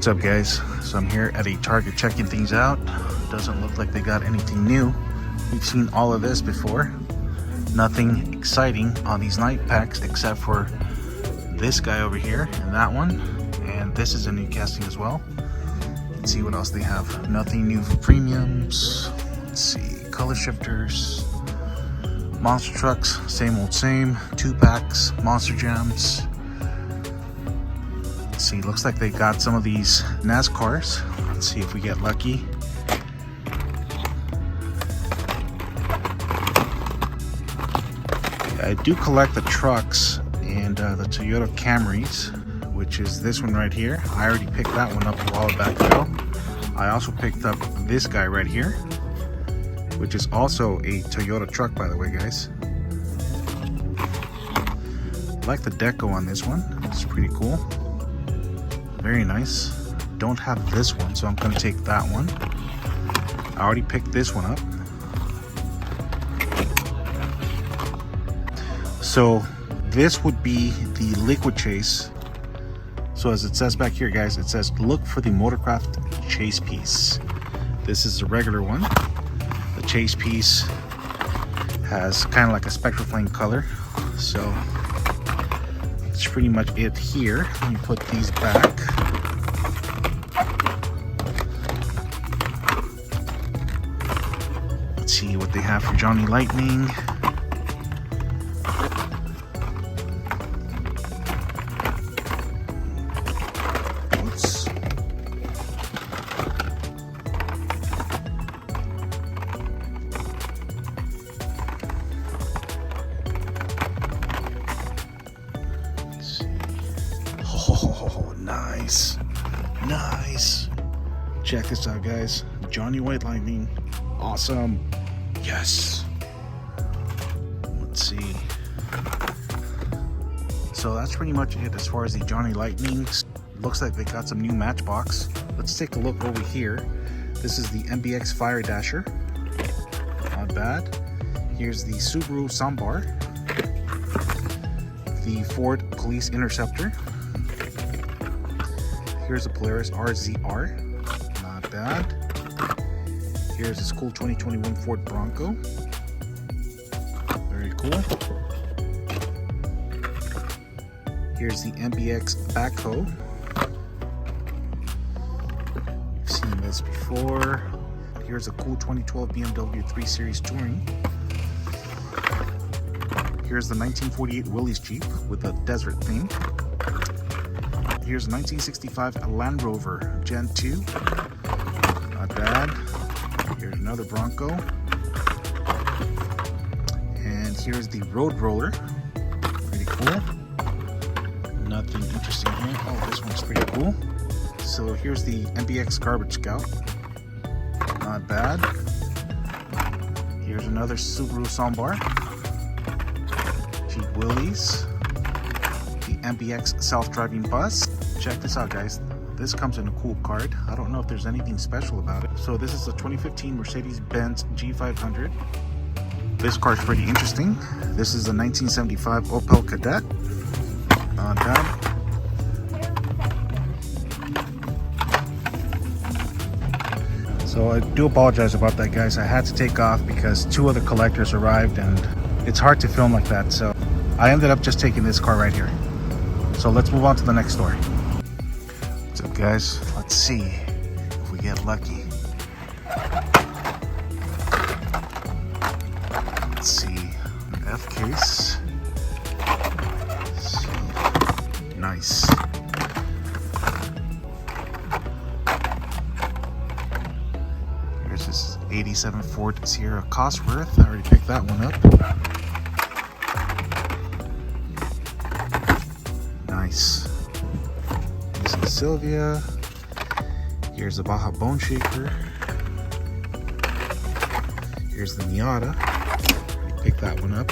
What's up, guys? So I'm here at a Target checking things out. Doesn't look like they got anything new. We've seen all of this before. Nothing exciting on these night packs except for this guy over here and that one. And this is a new casting as well. Let's see what else they have. Nothing new for premiums. Let's see, color shifters, monster trucks, same old same. 2-packs, monster jams. Let's see, looks like they got some of these NASCARs. Let's see if we get lucky. I do collect the trucks and the Toyota Camrys, which is this one right here. I already picked that one up a while back ago. I also picked up this guy right here, which is also a Toyota truck, by the way, guys. I like the deco on this one. It's pretty cool. Very nice. Don't have this one, so I'm going to take that one. I already picked this one up. So this would be the liquid chase. So as it says back here, guys, it says look for the Motorcraft chase piece. This is the regular one. The chase piece has kind of like a spectral flame color. So that's pretty much it here. Let me put these back. Let's see what they have for Johnny Lightning. Oops. Let's see. Oh, nice. Nice. Check this out, guys. Johnny White Lightning. Awesome. Yes. Let's see. So that's pretty much it as far as the Johnny Lightning. Looks like they got some new Matchbox. Let's take a look over here. This is the MBX Fire Dasher. Not bad. Here's the Subaru Sambar. The Ford Police Interceptor. Here's the Polaris RZR. Not bad. Here's this cool 2021 Ford Bronco. Very cool. Here's the MBX backhoe. You've seen this before. Here's a cool 2012 BMW 3 Series Touring. Here's the 1948 Willys Jeep with a desert theme. Here's a 1965 Land Rover Gen 2. Not bad. Here's another Bronco. And here's the Road Roller. Pretty cool. Nothing interesting here. Oh, this one's pretty cool. So here's the MBX Garbage Scout. Not bad. Here's another Subaru Sambar. Jeep Willys. The MBX self-driving bus. Check this out, guys. This comes in a cool card. I don't know if there's anything special about it. So this is a 2015 Mercedes-Benz G500. This card's pretty interesting. This is a 1975 Opel Kadett. Not bad. So I do apologize about that, guys. I had to take off because 2 other collectors arrived and it's hard to film like that. So I ended up just taking this car right here. So let's move on to the next story. What's up, guys? Let's see if we get lucky. Let's see. An F case. Let's see. Nice. Here's this 87 Ford Sierra Cosworth. I already picked that one up. Nice. This is Sylvia. Here's the Baja Bone Shaker. Here's the Miata. Pick that one up.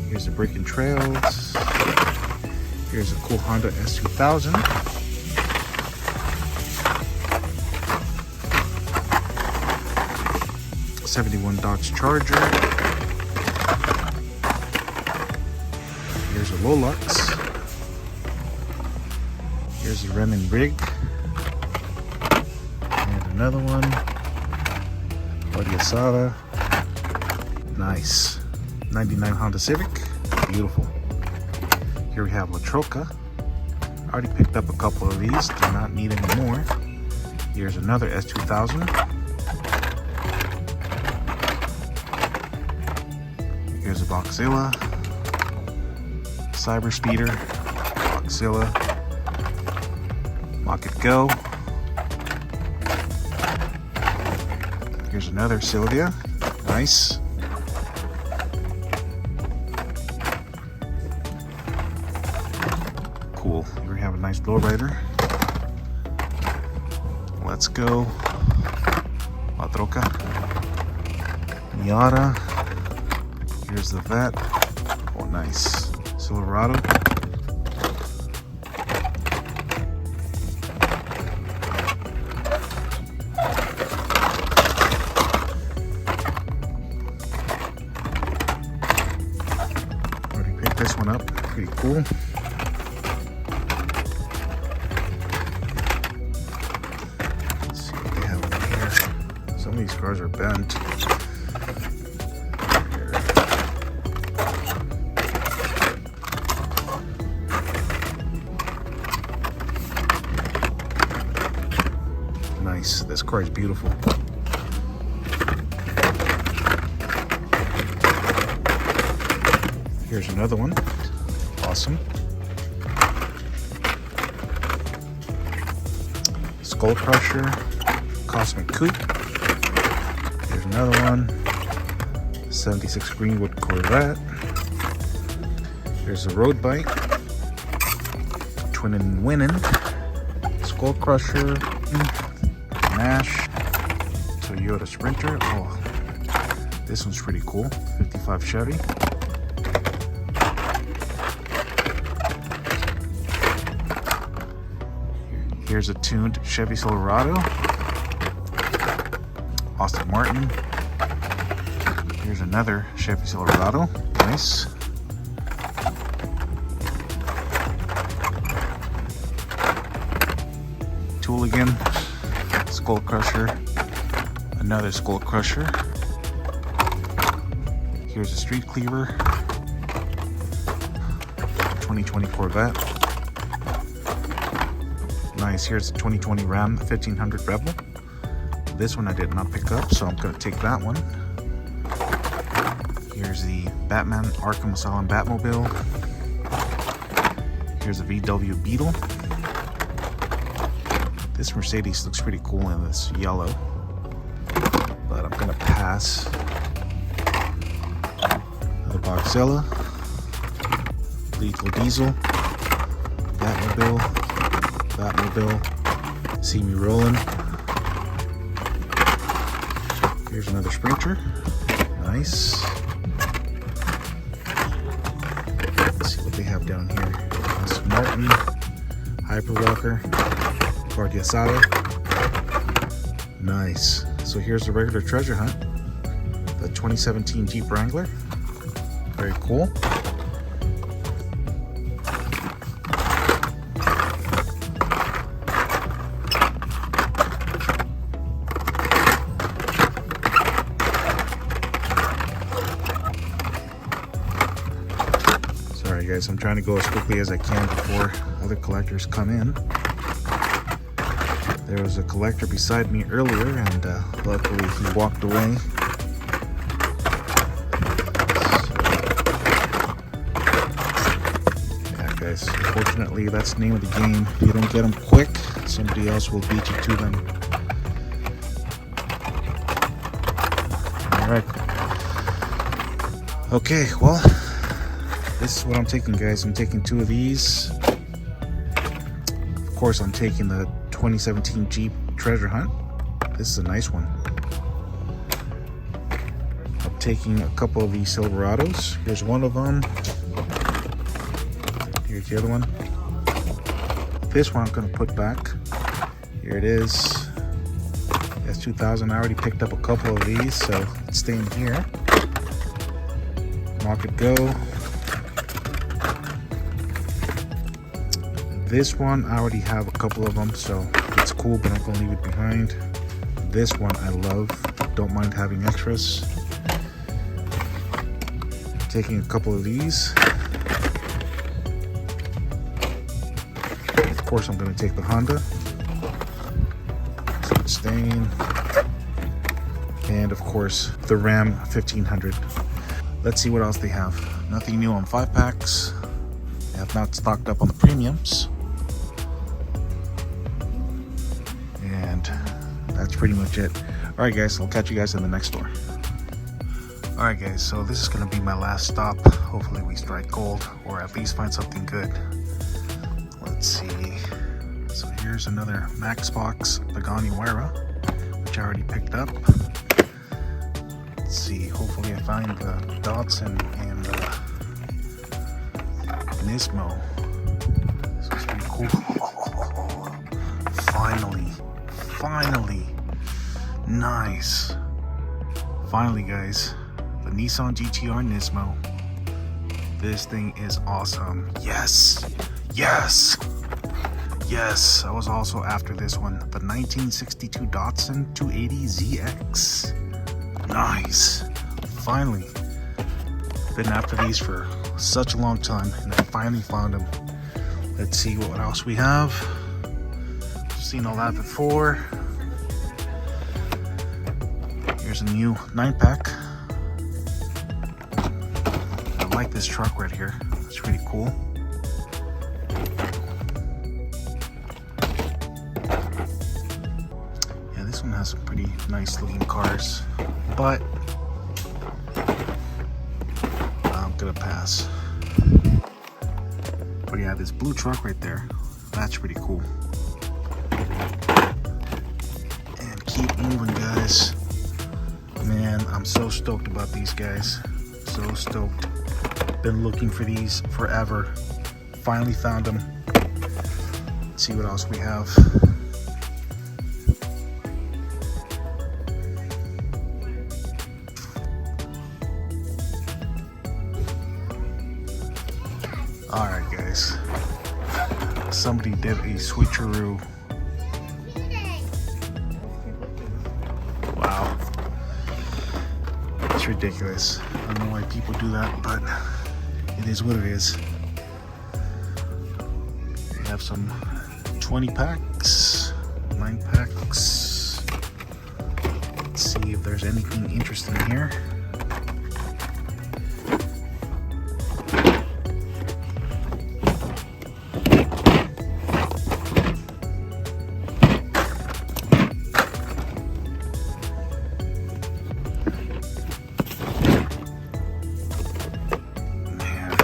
Here's the Breaking Trails. Here's a cool Honda S2000. '71 Dodge Charger. Here's a Lolux. Here's the Renan rig. And another one. Cardi Asada. Nice. 99 Honda Civic. Beautiful. Here we have La Troca. I already picked up a couple of these. Do not need any more. Here's another S2000. Here's a Boxilla. Cyber Speeder. Boxilla. Rocket Go. Here's another Sylvia. Nice. Cool. Here we have a nice lowrider. Let's go. La Troca. Miata. Here's the Vet. Oh, nice. Silverado. Already picked this one up. Pretty cool. Let's see what they have in here. Some of these cars are bent. Nice. This car is beautiful. Here's another one. Awesome. Skull Crusher. Cosmic Coupe. Here's another one. 76 Greenwood Corvette. Here's a road bike. Twin and Winning. Skull Crusher. Nash, Toyota Sprinter. Oh, this one's pretty cool. 55 Chevy. Here's a tuned Chevy Silverado. Aston Martin. Here's another Chevy Silverado. Nice. Tooligan. Skull Crusher, another Skull Crusher. Here's a Street Cleaver, 2020 Corvette. Nice. Here's the 2020 Ram 1500 Rebel. This one I did not pick up, so I'm going to take that one. Here's the Batman Arkham Asylum Batmobile. Here's a VW Beetle. This Mercedes looks pretty cool in this yellow, but I'm gonna pass. Another Boxilla, Lethal Diesel, Batmobile, See Me Rolling. Here's another Sprinter, nice. Let's see what they have down here. Aston Martin, Hyperwalker. Cardi Asada. Nice. So here's the regular treasure hunt. The 2017 Jeep Wrangler. Very cool. Sorry guys, I'm trying to go as quickly as I can before other collectors come in. There was a collector beside me earlier, and luckily he walked away. Yeah, guys, unfortunately, that's the name of the game. If you don't get them quick, somebody else will beat you to them. Alright. Okay, well, this is what I'm taking, guys. I'm taking two of these. Of course, I'm taking the 2017 Jeep Treasure Hunt. This is a nice one. I'm taking a couple of these Silverados. Here's one of them. Here's the other one. This one I'm going to put back. Here it is. S2000. I already picked up a couple of these, so it's staying here. Rocket Go. This one, I already have a couple of them, so it's cool, but I'm gonna leave it behind. This one I love, don't mind having extras. Taking a couple of these. Of course, I'm gonna take the Honda. So it's staying. And of course, the Ram 1500. Let's see what else they have. Nothing new on 5-packs. They have not stocked up on the premiums. And that's pretty much it. All right, guys, I'll catch you guys in the next store. All right, guys, so this is gonna be my last stop. Hopefully we strike gold or at least find something good. Let's see. So here's another Matchbox Pagani Huayra, which I already picked up. Let's see, hopefully I find the Dotson and Nismo. This is pretty cool. Finally, nice. Finally, guys, the Nissan GTR Nismo. This thing is awesome. Yes, I was also after this one, the 1962 Datsun 280ZX. Nice. Finally. Been after these for such a long time, and I finally found them. Let's see what else we have. Seen all that before. Here's a new 9-pack. I like this truck right here. It's pretty cool. Yeah, this one has some pretty nice looking cars, but I'm gonna pass. But yeah, this blue truck right there, that's pretty cool. And keep moving, guys. Man, I'm so stoked about these guys. So stoked. Been looking for these forever. Finally found them. Let's see what else we have. Alright, guys. Somebody did a switcheroo. Wow. It's ridiculous. I don't know why people do that, but it is what it is. We have some 20 packs, 9 packs. Let's see if there's anything interesting here.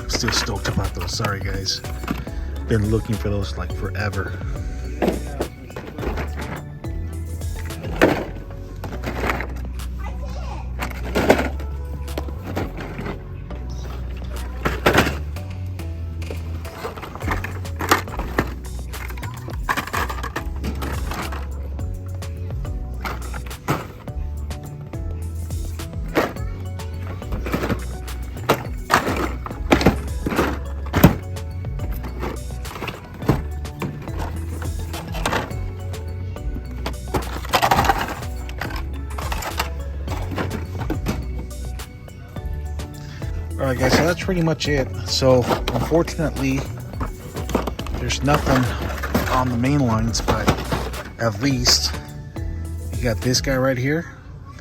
Still stoked about those. Sorry, guys. Been looking for those like forever. Alright, guys, so that's pretty much it. So unfortunately there's nothing on the main lines, but at least you got this guy right here.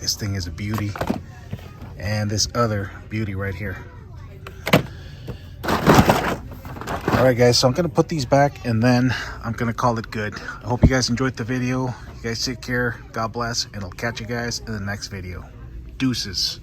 This thing is a beauty, and this other beauty right here. Alright, guys, so I'm gonna put these back and then I'm gonna call it good. I hope you guys enjoyed the video. You guys take care, God bless, and I'll catch you guys in the next video. Deuces.